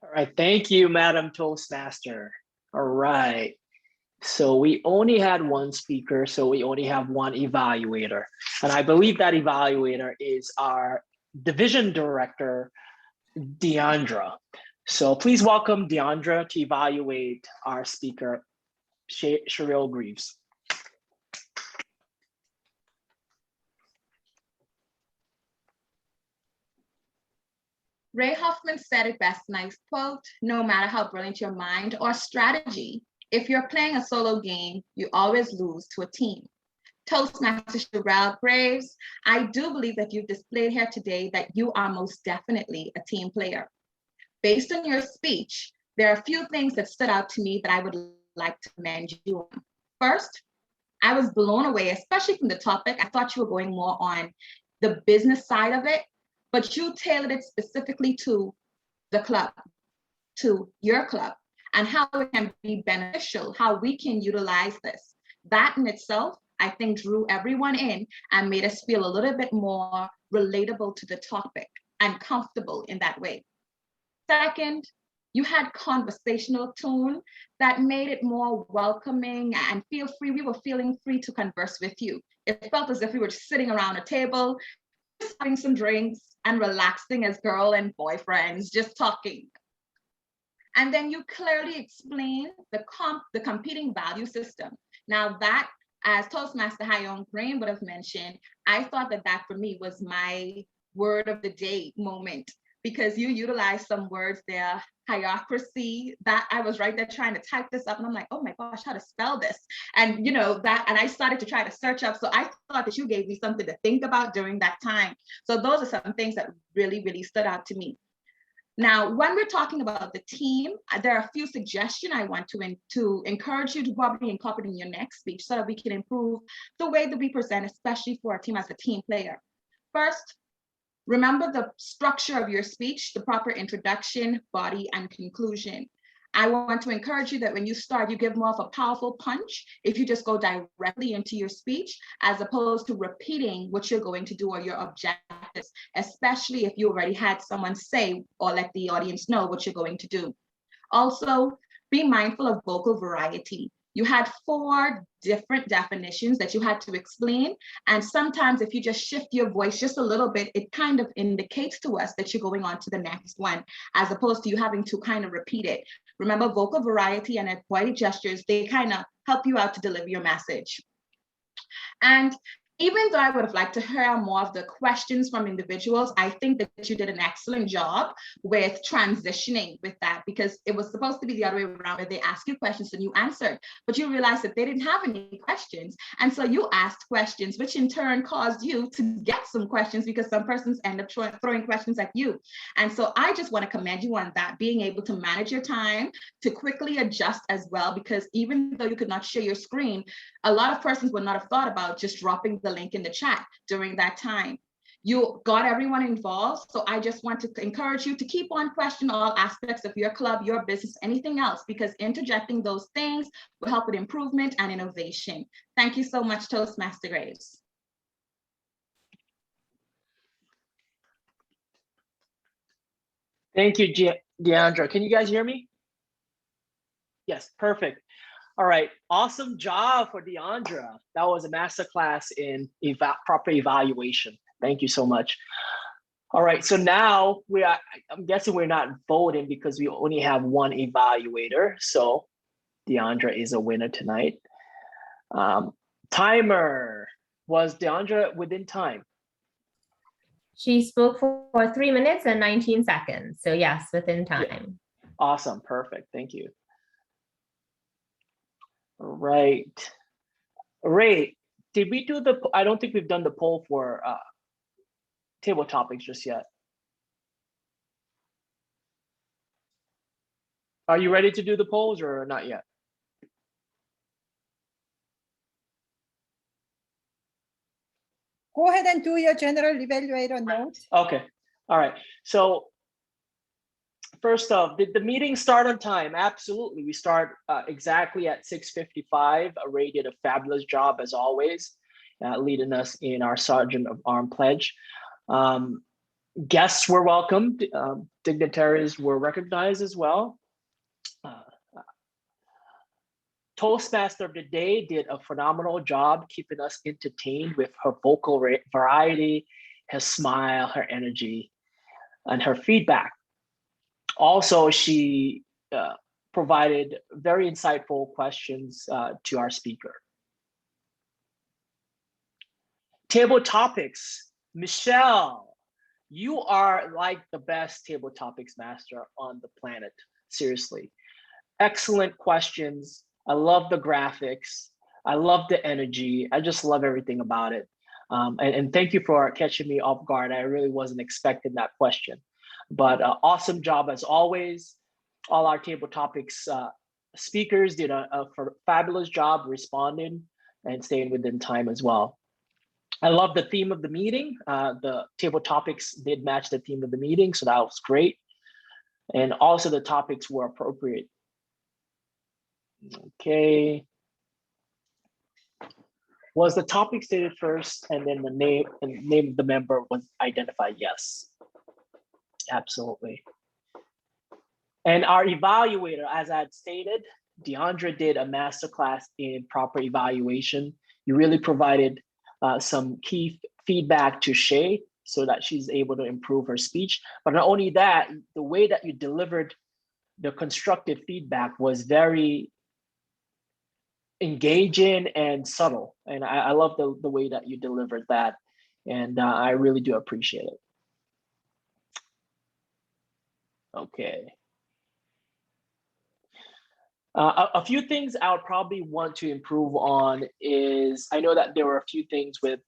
All right, thank you, Madam Toastmaster. All right, so we only had one speaker, so we only have one evaluator. And I believe that evaluator is our division director, Deandra. So please welcome Deandra to evaluate our speaker, Cheryl Greaves. Ray Hoffman said it best, and I quote, no matter how brilliant your mind or strategy, if you're playing a solo game, you always lose to a team. Toastmaster Cheryl Graves, I do believe that you've displayed here today that you are most definitely a team player. Based on your speech, there are a few things that stood out to me that I would like to commend you on. First, I was blown away, especially from the topic. I thought you were going more on the business side of it, but you tailored it specifically to the club, to your club, and how it can be beneficial, how we can utilize this. That in itself, I think, drew everyone in and made us feel a little bit more relatable to the topic and comfortable in that way. Second, you had conversational tone that made it more welcoming and feel free. We were feeling free to converse with you. It felt as if we were sitting around a table, just having some drinks and relaxing as girl and boyfriends, just talking. And then you clearly explained the competing value system. Now that, as Toastmaster Hyon Green would have mentioned, I thought that that for me was my word of the day moment, because you utilized some words there, hierarchy, that I was right there trying to type this up and I'm like, oh my gosh, how to spell this? And you know, that, and I started to try to search up. So I thought that you gave me something to think about during that time. So those are some things that really, really stood out to me. Now, when we're talking about the team, there are a few suggestions I want to encourage you to probably incorporate in your next speech so that we can improve the way that we present, especially for our team as a team player. First, remember the structure of your speech, the proper introduction, body, and conclusion. I want to encourage you that when you start, you give more of a powerful punch if you just go directly into your speech, as opposed to repeating what you're going to do or your objectives, especially if you already had someone say or let the audience know what you're going to do. Also, be mindful of vocal variety. You had 4 different definitions that you had to explain. And sometimes if you just shift your voice just a little bit, it kind of indicates to us that you're going on to the next one, as opposed to you having to kind of repeat it. Remember, vocal variety and body gestures, they kind of help you out to deliver your message. And even though I would have liked to hear more of the questions from individuals, I think that you did an excellent job with transitioning with that, because it was supposed to be the other way around, where they ask you questions and you answered, but you realized that they didn't have any questions. And so you asked questions, which in turn caused you to get some questions because some persons end up throwing questions at you. And so I just want to commend you on that, being able to manage your time, to quickly adjust as well, because even though you could not share your screen, a lot of persons would not have thought about just dropping the link in the chat during that time. You got everyone involved. So I just want to encourage you to keep on questioning all aspects of your club, your business, anything else, because interjecting those things will help with improvement and innovation. Thank you so much, Toastmaster Graves. Thank you, Deandra. Can you guys hear me? Yes, perfect. All right, awesome job for Deandra. That was a masterclass in proper evaluation. Thank you so much. All right, so now I'm guessing we're not voting because we only have one evaluator. So Deandra is a winner tonight. Timer, was Deandra within time? She spoke for 3 minutes and 19 seconds. So yes, within time. Yeah. Awesome, perfect, thank you. All right. Ray, did we do I don't think we've done the poll for table topics just yet. Are you ready to do the polls or not yet? Go ahead and do your general evaluator note. Okay, all right. So first off, did the meeting start on time? Absolutely, we start exactly at 6:55. Ray did a fabulous job as always, leading us in our Sergeant of Arm pledge. Guests were welcomed, dignitaries were recognized as well. Toastmaster of the Day did a phenomenal job keeping us entertained with her vocal variety, her smile, her energy, and her feedback. Also, she provided very insightful questions to our speaker. Table topics, Michelle, you are like the best table topics master on the planet, seriously. Excellent questions. I love the graphics. I love the energy. I just love everything about it. And thank you for catching me off guard. I really wasn't expecting that question, but awesome job as always. All our table topics speakers did a fabulous job responding and staying within time as well. I love the theme of the meeting. The table topics did match the theme of the meeting, so that was great. And also the topics were appropriate. Okay. Was the topic stated first and then the name of the member was identified? Yes, absolutely. And our evaluator, as I had stated, Deandra did a masterclass in proper evaluation. You really provided some key feedback to Shay so that she's able to improve her speech. But not only that, the way that you delivered the constructive feedback was very engaging and subtle. And I love the way that you delivered that. And I really do appreciate it. Okay. A few things I would probably want to improve on is, I know that there were a few things with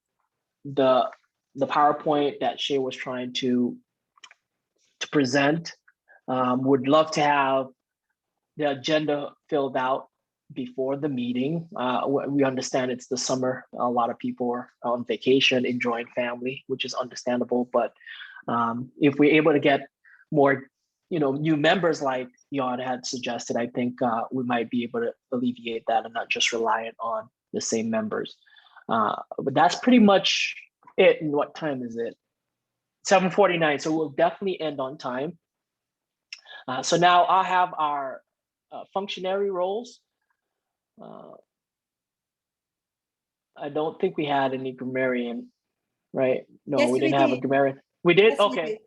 the PowerPoint that Shay was trying to present. Would love to have the agenda filled out before the meeting. We understand it's the summer. A lot of people are on vacation, enjoying family, which is understandable. But if we're able to get more, new members like Yon had suggested, I think we might be able to alleviate that and not just reliant on the same members. But that's pretty much it. And what time is it? 7:49. So we'll definitely end on time. So now I'll have our functionary roles. I don't think we had any grammarian, right? No, Yes, we didn't we have a did. grammarian. We did? Yes, we Okay. did.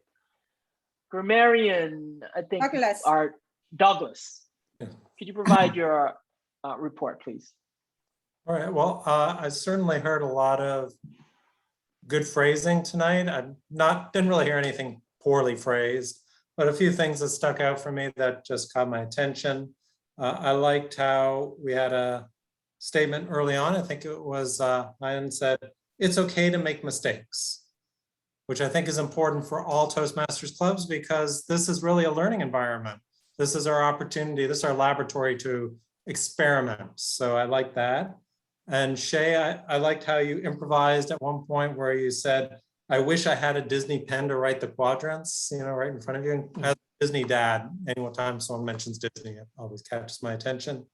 Grammarian, I think Douglas. our Douglas. Yeah. Could you provide your report, please? All right, well, I certainly heard a lot of good phrasing tonight. Didn't really hear anything poorly phrased, but a few things that stuck out for me that just caught my attention. I liked how we had a statement early on. I think it was, Ryan said, it's okay to make mistakes, which I think is important for all Toastmasters clubs because this is really a learning environment. This is our opportunity. This is our laboratory to experiment. So I like that. And Shay, I liked how you improvised at one point where you said, I wish I had a Disney pen to write the quadrants, right in front of you. As a Disney dad, anytime someone mentions Disney, it always catches my attention.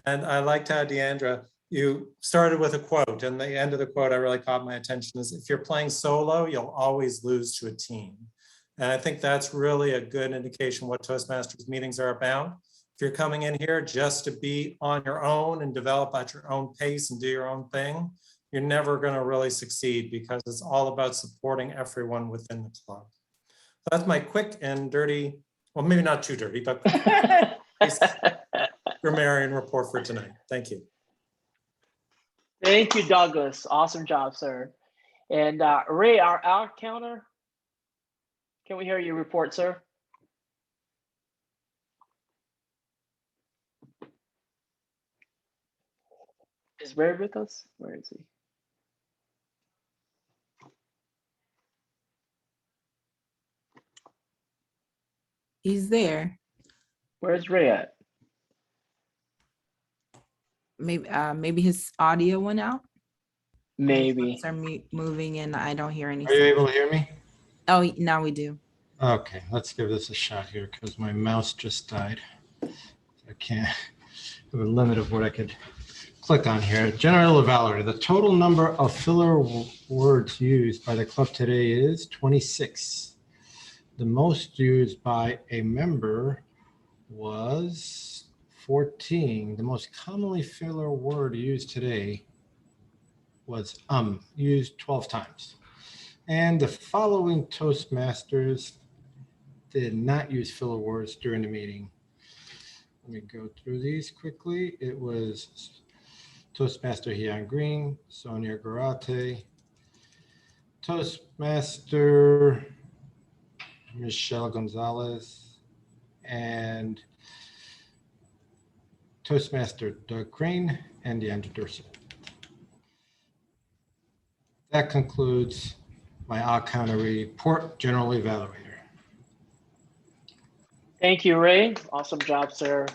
And I liked how, Deandra, you started with a quote, and the end of the quote I really caught my attention is, if you're playing solo, you'll always lose to a team. And I think that's really a good indication what Toastmasters meetings are about. If you're coming in here just to be on your own and develop at your own pace and do your own thing, you're never going to really succeed, because it's all about supporting everyone within the club. So that's my quick and dirty, well, maybe not too dirty, but grammarian report for tonight. Thank you. Thank you, Douglas. Awesome job, sir. And Ray, our hour counter, can we hear your report, sir? Is Ray with us? Where is he? He's there. Where's Ray at? Maybe his audio went out. Maybe. Are moving and I don't hear Are you anything. able to hear me? Oh, now we do. Okay, let's give this a shot here because my mouse just died. I can't have a limit of what I could click on here. General Evaluator. The total number of filler words used by the club today is 26. The most used by a member was 14. The most commonly filler word used today was used 12 times. And the following Toastmasters did not use filler words during the meeting. Let me go through these quickly. It was Toastmaster Hian Green, Sonia Garate, Toastmaster Michelle Gonzalez, and Toastmaster Doug Crane and Deandra Durso. That concludes my out-counter report, General Evaluator. Thank you, Ray. Awesome job, sir.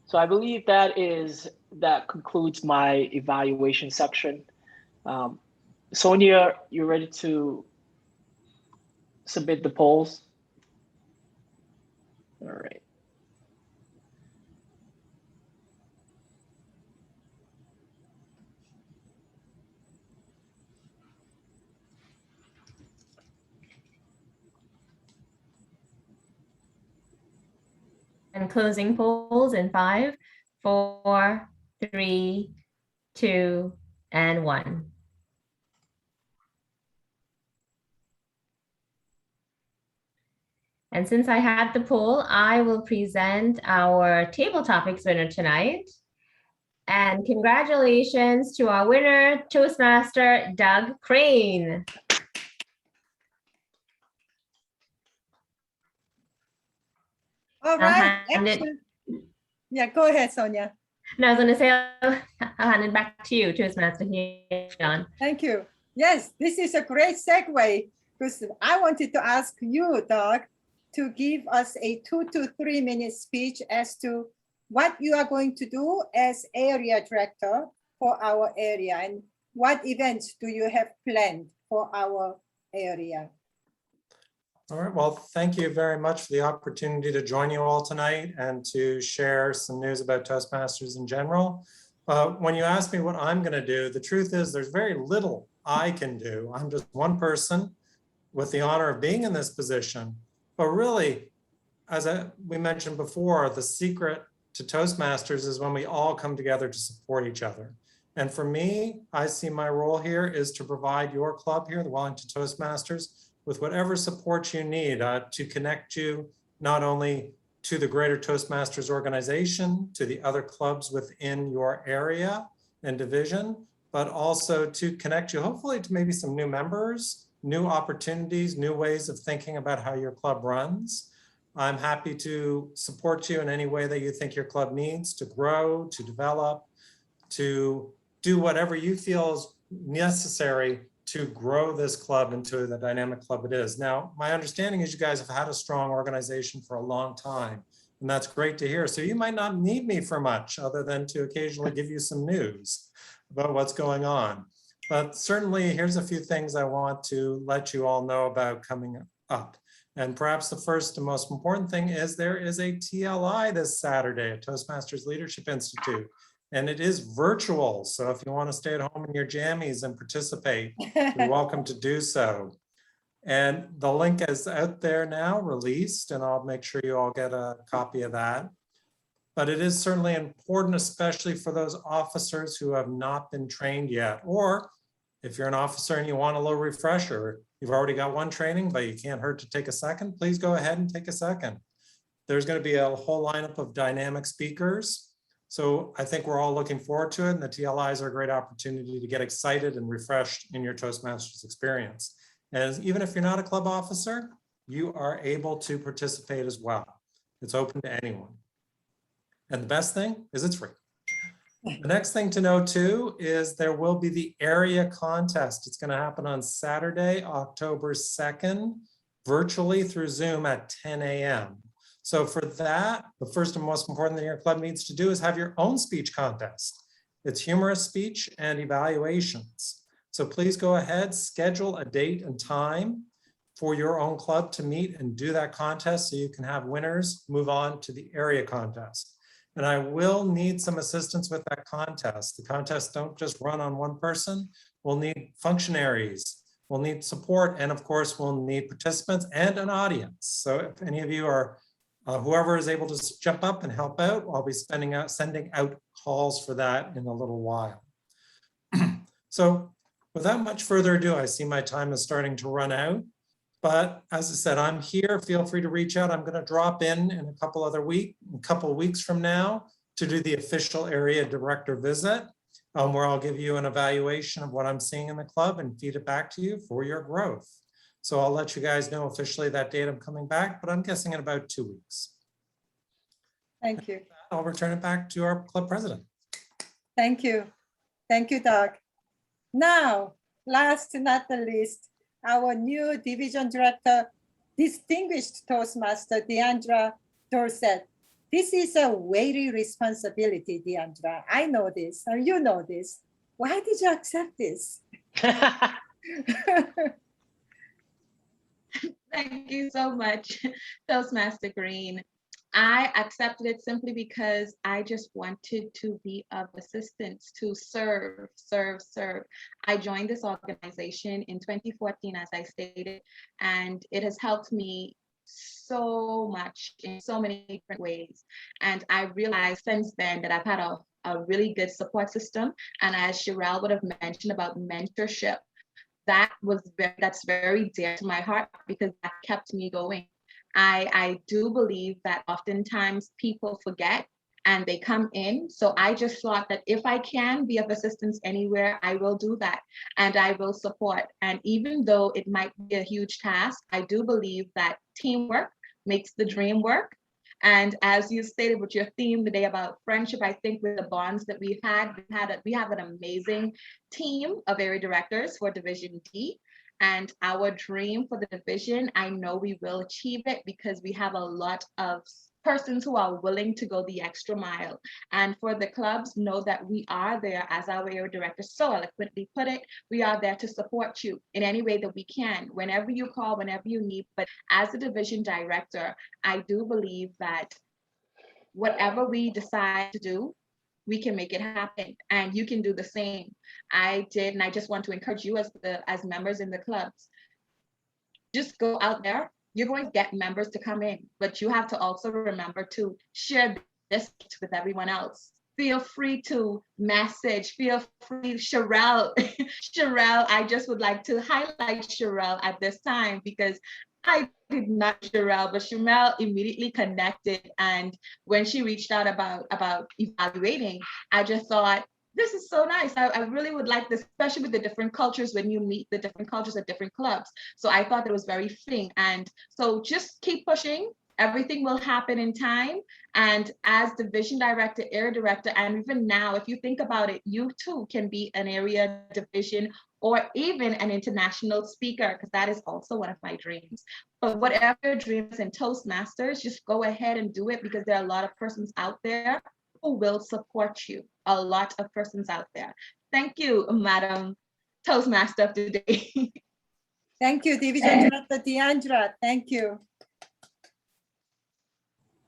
So I believe that concludes my evaluation section. Sonia, you ready to submit the polls? All right. And closing polls in 5, 4, 3, 2, and 1. And since I had the poll, I will present our table topics winner tonight. And congratulations to our winner, Toastmaster Doug Crane. All right. Excellent. Yeah, go ahead, Sonia. No, I was going to say, I'll hand it back to you, Toastmaster John. Thank you. Yes, this is a great segue, because I wanted to ask you, Doug, to give us a 2 to 3 minute speech as to what you are going to do as area director for our area, and what events do you have planned for our area. All right, well, thank you very much for the opportunity to join you all tonight and to share some news about Toastmasters in general. When you ask me what I'm going to do, the truth is there's very little I can do. I'm just one person with the honor of being in this position. But really, as we mentioned before, the secret to Toastmasters is when we all come together to support each other. And for me, I see my role here is to provide your club here, the Wellington Toastmasters, with whatever support you need to connect you not only to the greater Toastmasters organization, to the other clubs within your area and division, but also to connect you hopefully to maybe some new members, new opportunities, new ways of thinking about how your club runs. I'm happy to support you in any way that you think your club needs to grow, to develop, to do whatever you feel is necessary to grow this club into the dynamic club it is. Now, my understanding is you guys have had a strong organization for a long time, and that's great to hear. So you might not need me for much other than to occasionally give you some news about what's going on. But certainly, here's a few things I want to let you all know about coming up. And perhaps the first and most important thing is there is a TLI this Saturday at Toastmasters Leadership Institute, and it is virtual. So if you want to stay at home in your jammies and participate, you're welcome to do so. And the link is out there now, released, and I'll make sure you all get a copy of that. But it is certainly important, especially for those officers who have not been trained yet. Or if you're an officer and you want a little refresher, you've already got one training, but you can't hurt to take a second, please go ahead and take a second. There's going to be a whole lineup of dynamic speakers. So I think we're all looking forward to it. And the TLIs are a great opportunity to get excited and refreshed in your Toastmasters experience. And even if you're not a club officer, you are able to participate as well. It's open to anyone. And the best thing is it's free. The next thing to know too is there will be the area contest. It's going to happen on Saturday, October 2nd, virtually through Zoom at 10 a.m. So for that, the first and most important thing your club needs to do is have your own speech contest. It's humorous speech and evaluations. So please go ahead, schedule a date and time for your own club to meet and do that contest so you can have winners move on to the area contest. And I will need some assistance with that contest. The contests don't just run on one person. We'll need functionaries, we'll need support, and of course, we'll need participants and an audience. So if any of you are, whoever is able to jump up and help out, I'll be sending out calls for that in a little while. So without much further ado, I see my time is starting to run out. But as I said, I'm here. Feel free to reach out. I'm going to drop in a couple of weeks from now to do the official area director visit, where I'll give you an evaluation of what I'm seeing in the club and feed it back to you for your growth. So I'll let you guys know officially that date I'm coming back, but I'm guessing in about 2 weeks. Thank you. I'll return it back to our club president. Thank you. Thank you, Doug. Now, last but not the least, our new division director, distinguished Toastmaster, Deandra Dorset. This is a weighty responsibility, Deandra. I know this, and you know this. Why did you accept this? Thank you so much, Toastmaster Green. I accepted it simply because I just wanted to be of assistance, to serve. I joined this organization in 2014, as I stated, and it has helped me so much in so many different ways. And I realized since then that I've had a really good support system. And as Sherelle would have mentioned about mentorship, that's very dear to my heart because that kept me going. I do believe that oftentimes people forget and they come in. So I just thought that if I can be of assistance anywhere, I will do that and I will support. And even though it might be a huge task, I do believe that teamwork makes the dream work. And as you stated with your theme today about friendship, I think with the bonds that we have an amazing team of area directors for Division D. And our dream for the division, I know we will achieve it because we have a lot of persons who are willing to go the extra mile. And for the clubs, know that we are there, as our area director so eloquently put it, we are there to support you in any way that we can, whenever you call, whenever you need. But as a division director, I do believe that whatever we decide to do, we can make it happen, and you can do the same. I did, and I just want to encourage you as members in the clubs, just go out there. You're going to get members to come in, but you have to also remember to share this with everyone else. Feel free to message, feel free, Sherelle. Sherelle, I just would like to highlight Sherelle at this time because I did not Sherelle, but Sherelle immediately connected. And when she reached out about evaluating, I just thought, this is so nice. I really would like this, especially with the different cultures when you meet the different cultures at different clubs. So I thought it was very fitting. And so just keep pushing. Everything will happen in time. And as division director, area director, and even now, if you think about it, you too can be an area division or even an international speaker, because that is also one of my dreams. But whatever your dreams in Toastmasters, just go ahead and do it because there are a lot of persons out there who will support you. A lot of persons out there. Thank you, Madam Toastmaster of the day. Thank you, Division Director Deandra. Thank you.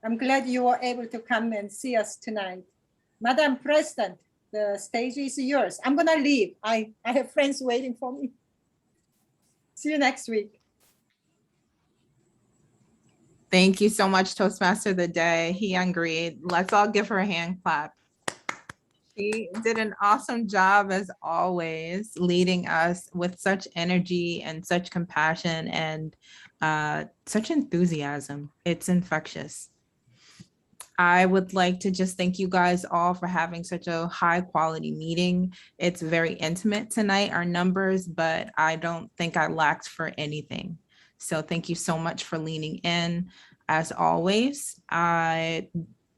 I'm glad you were able to come and see us tonight. Madam President, the stage is yours. I'm gonna leave. I have friends waiting for me. See you next week. Thank you so much, Toastmaster of the Day. He agreed. Let's all give her a hand clap. She did an awesome job as always, leading us with such energy and such compassion and such enthusiasm. It's infectious. I would like to just thank you guys all for having such a high quality meeting. It's very intimate tonight, our numbers, but I don't think I lacked for anything. So thank you so much for leaning in. As always, I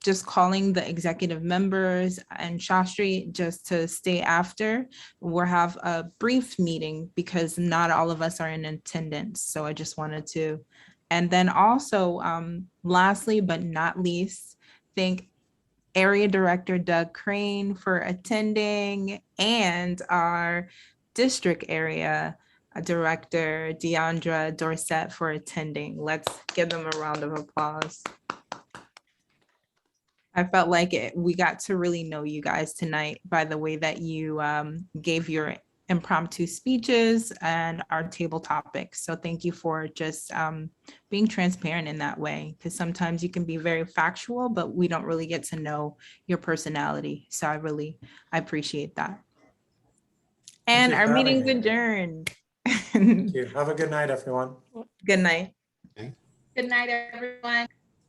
just calling the executive members and Shastri just to stay after. We'll have a brief meeting because not all of us are in attendance. So I just wanted to, and then also lastly, but not least, thank Area Director Doug Crane for attending and our district area Director Deandra Dorset for attending. Let's give them a round of applause. I felt like we got to really know you guys tonight by the way that you gave your impromptu speeches and our table topics. So thank you for just being transparent in that way, because sometimes you can be very factual, but we don't really get to know your personality. So I appreciate that. And you our for having meeting's me. adjourned. Thank you. Have a good night, everyone. Good night. Good night, everyone.